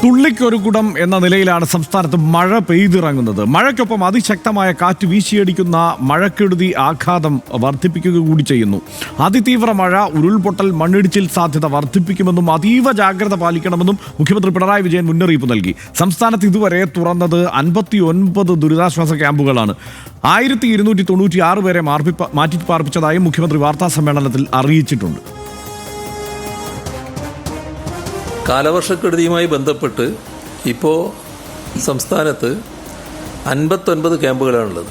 തുള്ളിക്കൊരു കുടം എന്ന നിലയിലാണ് സംസ്ഥാനത്ത് മഴ പെയ്തിറങ്ങുന്നത്. മഴയ്ക്കൊപ്പം അതിശക്തമായ കാറ്റ് വീശിയടിക്കുന്ന മഴക്കെടുതി ആഘാതം വർദ്ധിപ്പിക്കുക കൂടി ചെയ്യുന്നു. അതിതീവ്ര മഴ, ഉരുൾപൊട്ടൽ, മണ്ണിടിച്ചിൽ സാധ്യത വർദ്ധിപ്പിക്കുമെന്നും അതീവ ജാഗ്രത പാലിക്കണമെന്നും മുഖ്യമന്ത്രി പിണറായി വിജയൻ മുന്നറിയിപ്പ് നൽകി. സംസ്ഥാനത്ത് ഇതുവരെ തുറന്നത് 59 ദുരിതാശ്വാസ ക്യാമ്പുകളാണ്. 1296 പേരെ മാറ്റിപ്പാർപ്പിച്ചതായും മുഖ്യമന്ത്രി വാർത്താ സമ്മേളനത്തിൽ അറിയിച്ചിട്ടുണ്ട്. കാലവർഷക്കെടുതിയുമായി ബന്ധപ്പെട്ട് ഇപ്പോൾ സംസ്ഥാനത്ത് 59 ക്യാമ്പുകളാണുള്ളത്.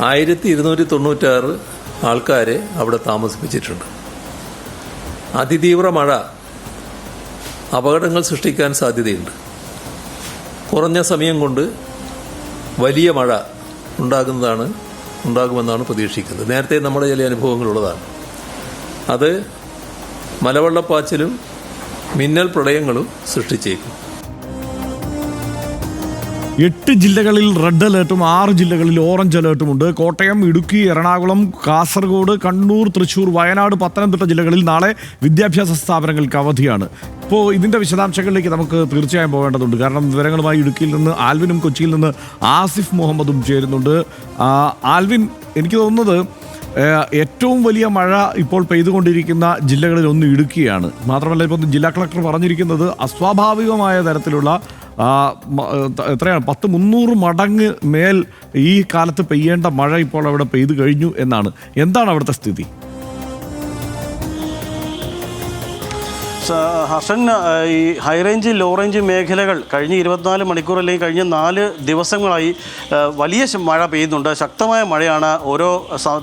1296 ആൾക്കാരെ അവിടെ താമസിപ്പിച്ചിട്ടുണ്ട്. അതിതീവ്ര മഴ അപകടങ്ങൾ സൃഷ്ടിക്കാൻ സാധ്യതയുണ്ട്. കുറഞ്ഞ സമയം കൊണ്ട് വലിയ മഴ ഉണ്ടാകുമെന്നാണ് പ്രതീക്ഷിക്കുന്നത്. നേരത്തെ നമ്മുടെ ചില അനുഭവങ്ങളുള്ളതാണ്. അത് മലവെള്ളപ്പാച്ചിലും മിന്നൽ പ്രളയങ്ങളും സൃഷ്ടിച്ചേക്കും. 8 ജില്ലകളിൽ റെഡ് അലേർട്ടും 6 ജില്ലകളിൽ ഓറഞ്ച് അലേർട്ടുമുണ്ട്. കോട്ടയം, ഇടുക്കി, എറണാകുളം, കാസർഗോഡ്, കണ്ണൂർ, തൃശൂർ, വയനാട്, പത്തനംതിട്ട ജില്ലകളിൽ നാളെ വിദ്യാഭ്യാസ സ്ഥാപനങ്ങൾക്ക് അവധിയാണ്. ഇപ്പോൾ ഇതിൻ്റെ വിശദാംശങ്ങളിലേക്ക് നമുക്ക് തീർച്ചയായും പോകേണ്ടതുണ്ട്. കാരണം വിവരങ്ങളുമായി ഇടുക്കിയിൽ നിന്ന് ആൽവിനും കൊച്ചിയിൽ നിന്ന് ആസിഫ് മുഹമ്മദും ചേരുന്നുണ്ട്. ആൽവിൻ, എനിക്ക് തോന്നുന്നത് ഏറ്റവും വലിയ മഴ ഇപ്പോൾ പെയ്തുകൊണ്ടിരിക്കുന്ന ജില്ലകളിൽ ഒന്ന് ഇടുക്കിയാണ്. മാത്രമല്ല, ഇപ്പോൾ ജില്ലാ കളക്ടർ പറഞ്ഞിരിക്കുന്നത് അസ്വാഭാവികമായ തരത്തിലുള്ള എത്രയാണ് 300 മടങ്ങ് മേൽ ഈ കാലത്ത് പെയ്യേണ്ട മഴ ഇപ്പോൾ അവിടെ പെയ്തു കഴിഞ്ഞു എന്നാണ്. എന്താണ് അവിടുത്തെ സ്ഥിതി? ഹർഷൻ, ഈ ഹൈറേഞ്ച് ലോ റേഞ്ച് മേഖലകൾ കഴിഞ്ഞ 24 മണിക്കൂർ അല്ലെങ്കിൽ കഴിഞ്ഞ 4 ദിവസങ്ങളായി വലിയ മഴ പെയ്യുന്നുണ്ട്. ശക്തമായ മഴയാണ് ഓരോ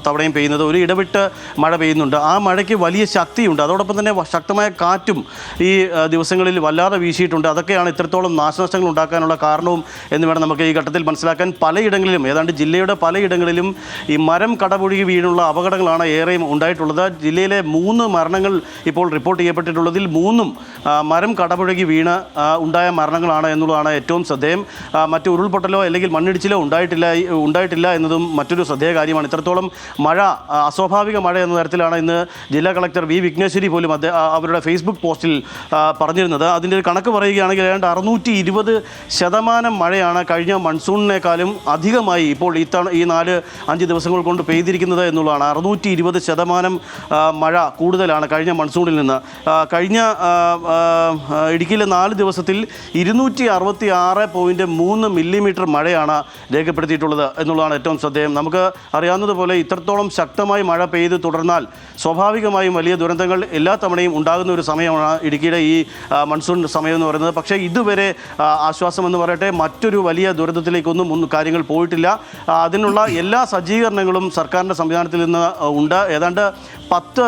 തവണയും പെയ്യുന്നത്. ഒരു ഇടവിട്ട് മഴ പെയ്യുന്നുണ്ട്. ആ മഴയ്ക്ക് വലിയ ശക്തിയുണ്ട്. അതോടൊപ്പം തന്നെ ശക്തമായ കാറ്റും ഈ ദിവസങ്ങളിൽ വല്ലാതെ വീശിയിട്ടുണ്ട്. അതൊക്കെയാണ് ഇത്രത്തോളം നാശനഷ്ടങ്ങൾ ഉണ്ടാക്കാനുള്ള കാരണവും എന്ന് വേണം നമുക്ക് ഈ ഘട്ടത്തിൽ മനസ്സിലാക്കാൻ. പലയിടങ്ങളിലും, ഏതാണ്ട് ജില്ലയുടെ പലയിടങ്ങളിലും ഈ മരം കടപുഴകി വീണുള്ള അപകടങ്ങളാണ് ഏറെയും ഉണ്ടായിട്ടുള്ളത്. ജില്ലയിലെ 3 മരണങ്ങൾ ഇപ്പോൾ റിപ്പോർട്ട് ചെയ്യപ്പെട്ടിട്ടുള്ളതിൽ 3 മരം കടപുഴകി വീണ് ഉണ്ടായ മരണങ്ങളാണ് എന്നുള്ളതാണ് ഏറ്റവും ശ്രദ്ധേയം. മറ്റ് ഉരുൾപൊട്ടലോ അല്ലെങ്കിൽ മണ്ണിടിച്ചിലോ ഉണ്ടായിട്ടില്ല എന്നതും മറ്റൊരു ശ്രദ്ധേയ കാര്യമാണ്. ഇത്രത്തോളം മഴ, അസ്വാഭാവിക മഴ എന്ന തരത്തിലാണ് ഇന്ന് ജില്ലാ കളക്ടർ വി വിഘ്നേശ്വരി പോലും അവരുടെ ഫേസ്ബുക്ക് പോസ്റ്റിൽ പറഞ്ഞിരുന്നത്. അതിൻ്റെ ഒരു കണക്ക് പറയുകയാണെങ്കിൽ ഏതാണ്ട് 620% മഴയാണ് കഴിഞ്ഞ മൺസൂണിനേക്കാളും അധികമായി ഇപ്പോൾ ഈ 4-5 ദിവസങ്ങൾ കൊണ്ട് പെയ്തിരിക്കുന്നത് എന്നുള്ളതാണ്. 620% മഴ കൂടുതലാണ് കഴിഞ്ഞ മൺസൂണിൽ നിന്ന്. കഴിഞ്ഞ ഇടുക്കിയിലെ 4 ദിവസത്തിൽ 266.3 മില്ലിമീറ്റർ മഴയാണ് രേഖപ്പെടുത്തിയിട്ടുള്ളത് എന്നുള്ളതാണ് ഏറ്റവും ശ്രദ്ധേയം. നമുക്ക് അറിയാവുന്നതുപോലെ ഇത്രത്തോളം ശക്തമായി മഴ പെയ്ത് തുടർന്നാൽ സ്വാഭാവികമായും വലിയ ദുരന്തങ്ങൾ എല്ലാ തവണയും ഉണ്ടാകുന്ന ഒരു സമയമാണ് ഇടുക്കിയുടെ ഈ മൺസൂൺ സമയം എന്ന് പറയുന്നത്. പക്ഷേ ഇതുവരെ ആശ്വാസമെന്ന് പറയട്ടെ, മറ്റൊരു വലിയ ദുരന്തത്തിലേക്കൊന്നും കാര്യങ്ങൾ പോയിട്ടില്ല. അതിനുള്ള എല്ലാ സജ്ജീകരണങ്ങളും സർക്കാരിൻ്റെ സംവിധാനത്തിൽ നിന്ന് ഉണ്ട്. ഏതാണ്ട് 10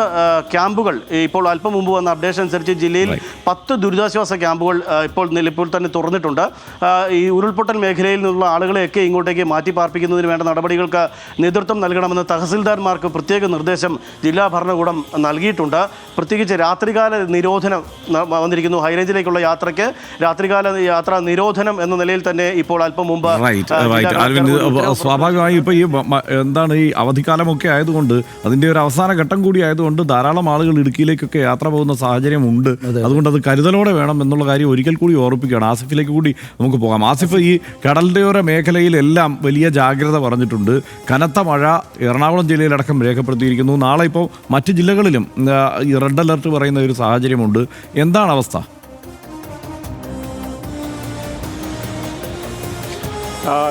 ക്യാമ്പുകൾ, ഇപ്പോൾ അല്പം മുമ്പ് വന്ന അപ്ഡേഷൻ അനുസരിച്ച് ജില്ലയിൽ 10 ദുരിതാശ്വാസ ക്യാമ്പുകൾ ഇപ്പോൾ തന്നെ തുറന്നിട്ടുണ്ട്. ഈ ഉരുൾപൊട്ടൽ മേഖലയിൽ നിന്നുള്ള ആളുകളെയൊക്കെ ഇങ്ങോട്ടേക്ക് മാറ്റി പാർപ്പിക്കുന്നതിന് വേണ്ട നടപടികൾക്ക് നേതൃത്വം നൽകണമെന്ന് തഹസിൽദാർമാർക്ക് പ്രത്യേക നിർദ്ദേശം ജില്ലാ ഭരണകൂടം നൽകിയിട്ടുണ്ട്. പ്രത്യേകിച്ച് രാത്രികാല നിരോധനം വന്നിരിക്കുന്നു. ഹൈറേഞ്ചിലേക്കുള്ള യാത്രയ്ക്ക് രാത്രികാല യാത്രാ നിരോധനം എന്ന നിലയിൽ തന്നെ ഇപ്പോൾ അല്പം മുമ്പ് സ്വാഭാവികമായി ഇപ്പോൾ ഈ എന്താണ് ഈ അവധിക്കാലമൊക്കെ ആയതുകൊണ്ട് അതിൻ്റെ ഒരു അവസാന ഘട്ടം കൂടി ആയതുകൊണ്ട് ധാരാളം ആളുകൾ ഇടുക്കിയിലേക്കൊക്കെ യാത്ര പോകുന്ന സാഹചര്യം ഉണ്ട്. അതുകൊണ്ട് അത് കരുതലോടെ വേണം എന്നുള്ള കാര്യം ഒരിക്കൽ കൂടി ഓർപ്പിക്കുകയാണ്. ആസിഫിലേക്ക് കൂടി നമുക്ക് പോകാം. ആസിഫ്, ഈ കടൽയോര മേഖലയിലെല്ലാം വലിയ ജാഗ്രത പറഞ്ഞിട്ടുണ്ട്. കനത്ത മഴ എറണാകുളം ജില്ലയിലടക്കം രേഖപ്പെടുത്തിയിരിക്കുന്നു. നാളെ ഇപ്പോൾ മറ്റ് ജില്ലകളിലും ഈ റെഡ് അലർട്ട് പറയുന്ന ഒരു സാഹചര്യമുണ്ട്. എന്താണ് അവസ്ഥ?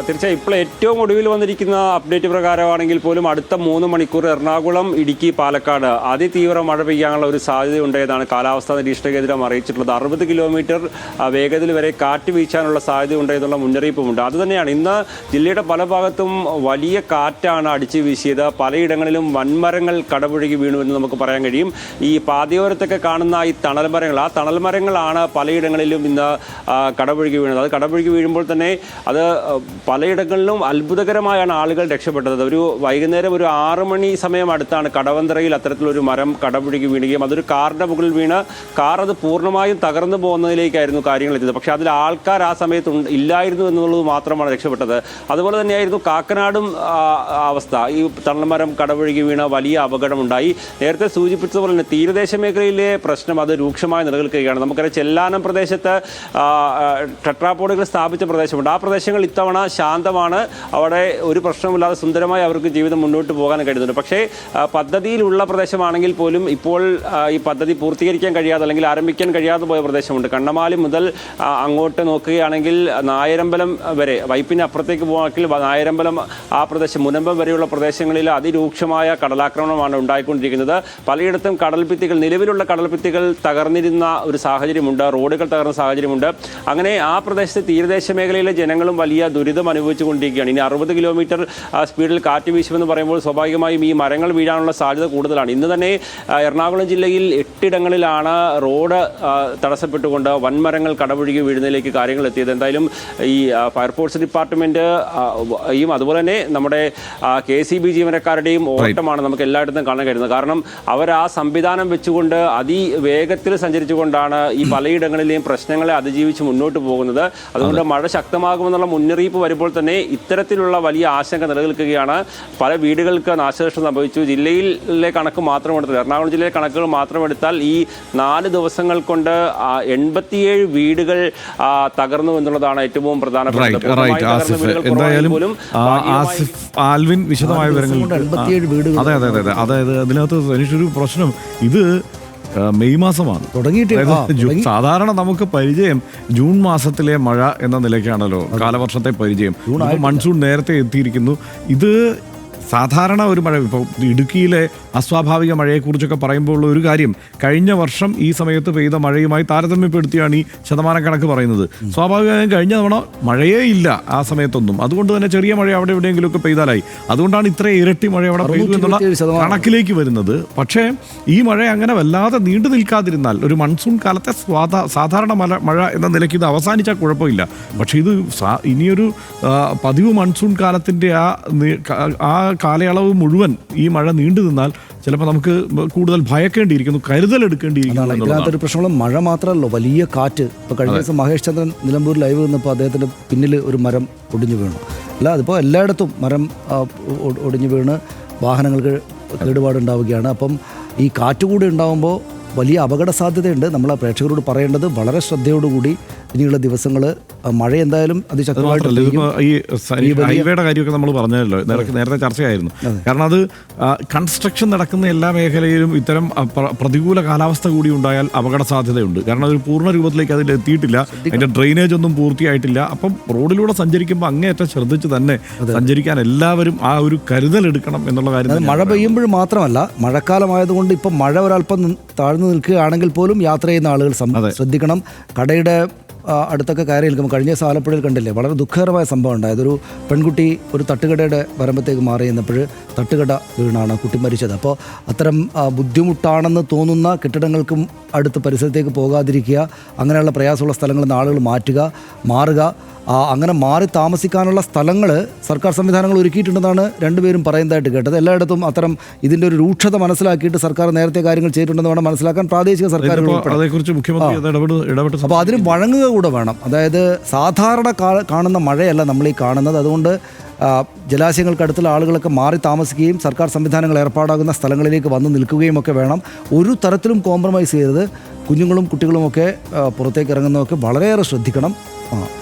തീർച്ചയായും ഇപ്പോൾ ഏറ്റവും ഒടുവിൽ വന്നിരിക്കുന്ന അപ്ഡേറ്റ് പ്രകാരമാണെങ്കിൽ പോലും അടുത്ത 3 മണിക്കൂർ എറണാകുളം, ഇടുക്കി, പാലക്കാട് അതിതീവ്ര മഴ പെയ്യാനുള്ള ഒരു സാധ്യതയുണ്ടെന്നാണ് കാലാവസ്ഥാ നിരീക്ഷണ കേന്ദ്രം അറിയിച്ചിട്ടുള്ളത്. 60 കിലോമീറ്റർ വേഗതയിൽ വരെ കാറ്റ് വീശാനുള്ള സാധ്യതയുണ്ടെന്നുള്ള മുന്നറിയിപ്പുമുണ്ട്. അതുതന്നെയാണ് ഇന്ന് ജില്ലയുടെ പല ഭാഗത്തും വലിയ കാറ്റാണ് അടിച്ചു വീശിയത്. പലയിടങ്ങളിലും വൻമരങ്ങൾ കടപുഴകി വീണുവെന്ന് നമുക്ക് പറയാൻ കഴിയും. ഈ പാതയോരത്തൊക്കെ കാണുന്ന ഈ തണൽമരങ്ങൾ, ആ തണൽമരങ്ങളാണ് പലയിടങ്ങളിലും ഇന്ന് കടപുഴകി വീണത്. അത് കടപുഴകി വീഴുമ്പോൾ തന്നെ അത് പലയിടങ്ങളിലും അത്ഭുതകരമായാണ് ആളുകൾ രക്ഷപ്പെട്ടത്. ഒരു വൈകുന്നേരം ഒരു 6 മണി സമയം അടുത്താണ് കടവന്തറയിൽ അത്തരത്തിലൊരു മരം കടപുഴകി വീണുകയും അതൊരു കാറിൻ്റെ മുകളിൽ വീണ് കാർ അത് പൂർണ്ണമായും തകർന്നു പോകുന്നതിലേക്കായിരുന്നു കാര്യങ്ങൾ എത്തിയത്. പക്ഷേ അതിൽ ആൾക്കാർ ആ സമയത്ത് ഇല്ലായിരുന്നു എന്നുള്ളത് മാത്രമാണ് രക്ഷപ്പെട്ടത്. അതുപോലെ തന്നെയായിരുന്നു കാക്കനാടും അവസ്ഥ. ഈ തണ്ണമരം കടപുഴകി വീണ വലിയ അപകടമുണ്ടായി. നേരത്തെ സൂചിപ്പിച്ചതുപോലെ തന്നെ തീരദേശ മേഖലയിലെ പ്രശ്നം അത് രൂക്ഷമായി നിലനിൽക്കുകയാണ്. നമുക്കറിയാം ചെല്ലാനം പ്രദേശത്ത് ടെട്രാപോഡുകൾ സ്ഥാപിച്ച പ്രദേശമുണ്ട്. ആ പ്രദേശങ്ങൾ ഇത്തവണ ശാന്തമാണ്. അവിടെ ഒരു പ്രശ്നമില്ലാതെ സുന്ദരമായി അവർക്ക് ജീവിതം മുന്നോട്ട് പോകാൻ കഴിയുന്നുണ്ട്. പക്ഷേ പദ്ധതിയിലുള്ള പ്രദേശമാണെങ്കിൽ പോലും ഇപ്പോൾ ഈ പദ്ധതി പൂർത്തീകരിക്കാൻ കഴിയാതെ അല്ലെങ്കിൽ ആരംഭിക്കാൻ കഴിയാതെ പോയ പ്രദേശമുണ്ട്. കണ്ണമാലി മുതൽ അങ്ങോട്ട് നോക്കുകയാണെങ്കിൽ നായരമ്പലം വരെ, വൈപ്പിന് അപ്പുറത്തേക്ക് പോകാമെങ്കിൽ നായരമ്പലം ആ പ്രദേശം മുനമ്പം വരെയുള്ള പ്രദേശങ്ങളിൽ അതിരൂക്ഷമായ കടലാക്രമണമാണ് ഉണ്ടായിക്കൊണ്ടിരിക്കുന്നത്. പലയിടത്തും കടൽഭിത്തികൾ, നിലവിലുള്ള കടൽഭിത്തികൾ തകർന്നിരുന്ന ഒരു സാഹചര്യമുണ്ട്, റോഡുകൾ തകർന്ന സാഹചര്യമുണ്ട്. അങ്ങനെ ആ പ്രദേശത്തെ തീരദേശ മേഖലയിലെ ജനങ്ങളും വലിയ ദുരിതം അനുഭവിച്ചുകൊണ്ടിരിക്കുകയാണ്. ഇനി 60 കിലോമീറ്റർ സ്പീഡിൽ കാറ്റ് വീശുമെന്ന് പറയുമ്പോൾ സ്വാഭാവികമായും ഈ മരങ്ങൾ വീഴാനുള്ള സാധ്യത കൂടുതലാണ്. ഇന്ന് തന്നെ എറണാകുളം ജില്ലയിൽ 8 ഇടങ്ങളിലാണ് റോഡ് തടസ്സപ്പെട്ടുകൊണ്ട് വൻമരങ്ങൾ കടപുഴകി വീഴുന്നതിലേക്ക് കാര്യങ്ങൾ എത്തിയത്. എന്തായാലും ഈ ഫയർഫോഴ്സ് ഡിപ്പാർട്ട്മെൻറ്റും അതുപോലെ തന്നെ നമ്മുടെ KCB ജീവനക്കാരുടെയും ഓട്ടമാണ് നമുക്ക് എല്ലായിടത്തും കാണാൻ കഴിയുന്നത്. കാരണം അവർ ആ സംവിധാനം വെച്ചുകൊണ്ട് അതിവേഗത്തിൽ സഞ്ചരിച്ചുകൊണ്ടാണ് ഈ പലയിടങ്ങളിലെയും പ്രശ്നങ്ങളെ അതിജീവിച്ച് മുന്നോട്ട് പോകുന്നത്. അതുകൊണ്ട് മഴ ശക്തമാകുമെന്നുള്ള മുന്നറിയിപ്പ് വരുമ്പോൾ തന്നെ ഇത്തരത്തിലുള്ള വലിയ ആശങ്ക നിലനിൽക്കുകയാണ്. പല വീടുകൾക്ക് നാശനഷ്ടം സംഭവിച്ചു. ജില്ലയിലെ കണക്ക് മാത്രം എടുത്താൽ, എറണാകുളം ജില്ലയിലെ കണക്കുകൾ മാത്രം എടുത്താൽ ഈ 4 ദിവസങ്ങൾ കൊണ്ട് 87 വീടുകൾ തകർന്നു എന്നുള്ളതാണ് ഏറ്റവും പ്രധാനപ്പെട്ടത്. എന്തായാലും ആൽവിൻ വിശദമായ വിവരങ്ങൾ. അതെ അതെ അതെ അതായത് അതിനകത്ത് എനിക്കൊരു പ്രശ്നം, ഇത് മെയ് മാസമാണ് തുടങ്ങിയിട്ട്. സാധാരണ നമുക്ക് പരിചയം ജൂൺ മാസത്തിലെ മഴ എന്ന നിലയ്ക്കാണല്ലോ കാലവർഷത്തെ പരിചയം. മൺസൂൺ നേരത്തെ എത്തിയിരിക്കുന്നു. ഇത് സാധാരണ ഒരു മഴ, ഇപ്പോൾ ഇടുക്കിയിലെ അസ്വാഭാവിക മഴയെക്കുറിച്ചൊക്കെ പറയുമ്പോൾ ഒരു കാര്യം, കഴിഞ്ഞ വർഷം ഈ സമയത്ത് പെയ്ത മഴയുമായി താരതമ്യപ്പെടുത്തിയാണ് ഈ ശതമാനം കണക്ക് പറയുന്നത്. സ്വാഭാവികമായും കഴിഞ്ഞ തവണ മഴയേ ഇല്ല ആ സമയത്തൊന്നും. അതുകൊണ്ട് തന്നെ ചെറിയ മഴ അവിടെ എവിടെയെങ്കിലുമൊക്കെ പെയ്താലായി. അതുകൊണ്ടാണ് ഇത്ര ഇരട്ടി മഴ അവിടെ പെയ്തു എന്നുള്ള കണക്കിലേക്ക് വരുന്നത്. പക്ഷേ ഈ മഴ അങ്ങനെ വല്ലാതെ നീണ്ടു നിൽക്കാതിരുന്നാൽ, ഒരു മൺസൂൺ കാലത്തെ സാധാരണ മഴ എന്ന നിലയ്ക്ക് ഇത് അവസാനിച്ചാൽ കുഴപ്പമില്ല. പക്ഷേ ഇത് ഇനിയൊരു പതിവ് മൺസൂൺ കാലത്തിൻ്റെ ആ കാലയളവ് മുഴുവൻ ഈ മഴ നീണ്ടു നിന്നാൽ ചിലപ്പോൾ നമുക്ക് കൂടുതൽ ഭയക്കേണ്ടിയിരിക്കുന്നു, കരുതലെടുക്കേണ്ടിയിരിക്കുന്നു. ഇതിനകത്തൊരു പ്രശ്നമുള്ള മഴ മാത്രമല്ലോ, വലിയ കാറ്റ്. ഇപ്പോൾ കഴിഞ്ഞ ദിവസം മഹേഷ് ചന്ദ്രൻ നിലമ്പൂർ ലൈവ് നിന്നപ്പോൾ അദ്ദേഹത്തിൻ്റെ പിന്നിൽ ഒരു മരം ഒടിഞ്ഞു വീണു. അല്ല, അതിപ്പോൾ എല്ലായിടത്തും മരം ഒടിഞ്ഞു വീണ് വാഹനങ്ങൾക്ക് കേടുപാടുണ്ടാവുകയാണ്. അപ്പം ഈ കാറ്റ് കൂടി ഉണ്ടാകുമ്പോൾ വലിയ അപകട സാധ്യതയുണ്ട്. നമ്മൾ പ്രേക്ഷകരോട് പറയേണ്ടത് വളരെ ശ്രദ്ധയോടുകൂടി ഇനിയുള്ള ദിവസങ്ങൾ മഴ എന്തായാലും അതിശക്തമായിട്ട് ഈ ഹൈവേയുടെ കാര്യമൊക്കെ നമ്മൾ പറഞ്ഞല്ലോ, നേരത്തെ ചർച്ചയായിരുന്നു. കാരണം അത് കൺസ്ട്രക്ഷൻ നടക്കുന്ന എല്ലാ മേഖലയിലും ഇത്തരം പ്രതികൂല കാലാവസ്ഥ കൂടി ഉണ്ടായാൽ അപകട സാധ്യതയുണ്ട്. കാരണം അതൊരു പൂർണ്ണ രൂപത്തിലേക്ക് അതിൽ എത്തിയിട്ടില്ല, അതിൻ്റെ ഡ്രെയിനേജ് ഒന്നും പൂർത്തിയായിട്ടില്ല. അപ്പം റോഡിലൂടെ സഞ്ചരിക്കുമ്പോൾ അങ്ങേയറ്റം ശ്രദ്ധിച്ച് തന്നെ സഞ്ചരിക്കാൻ എല്ലാവരും ആ ഒരു കരുതലെടുക്കണം എന്നുള്ള കാര്യം. മഴ പെയ്യുമ്പോൾ മാത്രമല്ല, മഴക്കാലമായതുകൊണ്ട് ഇപ്പം മഴ ഒരല്പം താഴ്ന്നു നിൽക്കുകയാണെങ്കിൽ പോലും യാത്ര ചെയ്യുന്ന ആളുകൾ ശ്രദ്ധിക്കണം. കടയുടെ അടുത്തൊക്കെ കയറി നിൽക്കുമ്പോൾ കഴിഞ്ഞ ദിവസം ആലപ്പുഴയിൽ കണ്ടില്ലേ, വളരെ ദുഃഖകരമായ സംഭവം ഉണ്ടായത്. ഒരു പെൺകുട്ടി ഒരു തട്ടുകടയുടെ വരമ്പത്തേക്ക് മാറി നിന്നപ്പോൾ തട്ടുകട വീണാണ് കുട്ടി മരിച്ചത്. അപ്പോൾ അത്തരം ബുദ്ധിമുട്ടാണെന്ന് തോന്നുന്ന കെട്ടിടങ്ങൾക്കും അടുത്ത് പരിസരത്തേക്ക് പോകാതിരിക്കുക, അങ്ങനെയുള്ള പ്രയാസമുള്ള സ്ഥലങ്ങളിൽ നിന്ന് ആളുകൾ മാറുക. അങ്ങനെ മാറി താമസിക്കാനുള്ള സ്ഥലങ്ങൾ സർക്കാർ സംവിധാനങ്ങൾ ഒരുക്കിയിട്ടുണ്ടെന്നാണ് രണ്ടുപേരും പറയുന്നതായിട്ട് കേട്ടത്. എല്ലായിടത്തും അത്തരം ഇതിൻ്റെ ഒരു രൂക്ഷത മനസ്സിലാക്കിയിട്ട് സർക്കാർ നേരത്തെ കാര്യങ്ങൾ ചെയ്തിട്ടുണ്ടെന്ന് വേണം മനസ്സിലാക്കാൻ. പ്രാദേശിക സർക്കാരുകൾ അപ്പോൾ അതിന് വഴങ്ങുക കൂടെ വേണം. അതായത് സാധാരണ കാണുന്ന മഴയല്ല നമ്മൾ ഈ കാണുന്നത്. അതുകൊണ്ട് ജലാശയങ്ങൾക്കടുത്തുള്ള ആളുകളൊക്കെ മാറി താമസിക്കുകയും സർക്കാർ സംവിധാനങ്ങൾ ഏർപ്പാടാകുന്ന സ്ഥലങ്ങളിലേക്ക് വന്ന് നിൽക്കുകയും ഒക്കെ വേണം. ഒരു തരത്തിലും കോംപ്രമൈസ് ചെയ്തത് കുഞ്ഞുങ്ങളും കുട്ടികളുമൊക്കെ പുറത്തേക്ക് ഇറങ്ങുന്നതൊക്കെ വളരെയേറെ ശ്രദ്ധിക്കണം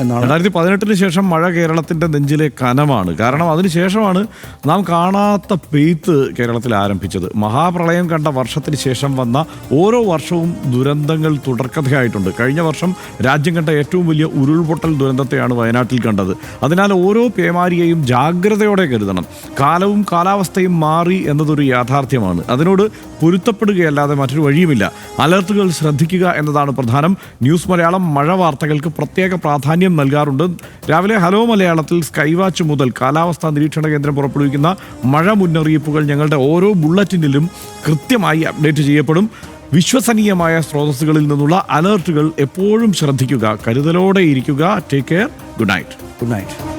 എന്നാണ്. 2018 ശേഷം മഴ കേരളത്തിൻ്റെ നെഞ്ചിലെ കനമാണ്. കാരണം അതിനുശേഷമാണ് നാം കാണാത്ത പെയ്ത്ത് കേരളത്തിൽ ആരംഭിച്ചത്. മഹാപ്രളയം കണ്ട വർഷത്തിന് ശേഷം വന്ന ഓരോ വർഷവും ദുരന്തങ്ങൾ തുടർക്കഥയായിട്ടുണ്ട്. കഴിഞ്ഞ വർഷം രാജ്യം കണ്ട ഏറ്റവും വലിയ ഉരുൾപൊട്ടൽ ദുരന്തത്തെയാണ് വയനാട്ടിൽ കണ്ടത്. അതിനാൽ ഓരോ പേമാരിയെയും ജാഗ്രതയോടെ കരുതണം. കാലവും കാലാവസ്ഥയും മാറി എന്നതൊരു യാഥാർത്ഥ്യമാണ്. അതിനോട് പൊരുത്തപ്പെടുകയല്ലാതെ മറ്റൊരു വഴിയുമില്ല. അലർട്ടുകൾ ശ്രദ്ധിക്കുക എന്നതാണ് പ്രധാനം. ന്യൂസ് മലയാളം മഴ വാർത്തകൾക്ക് പ്രത്യേക പ്രാധാന്യം നൽകാറുണ്ട്. രാവിലെ ഹലോ മലയാളത്തിൽ സ്കൈവാച്ച് മുതൽ കാലാവസ്ഥാ നിരീക്ഷണ കേന്ദ്രം പുറപ്പെടുവിക്കുന്ന മഴ മുന്നറിയിപ്പുകൾ ഞങ്ങളുടെ ഓരോ ബുള്ളറ്റിനിലും കൃത്യമായി അപ്ഡേറ്റ് ചെയ്യപ്പെടും. വിശ്വസനീയമായ സ്രോതസ്സുകളിൽ നിന്നുള്ള അലർട്ടുകൾ എപ്പോഴും ശ്രദ്ധിക്കുക. കരുതലോടെ ഇരിക്കുക. Take care. Good night.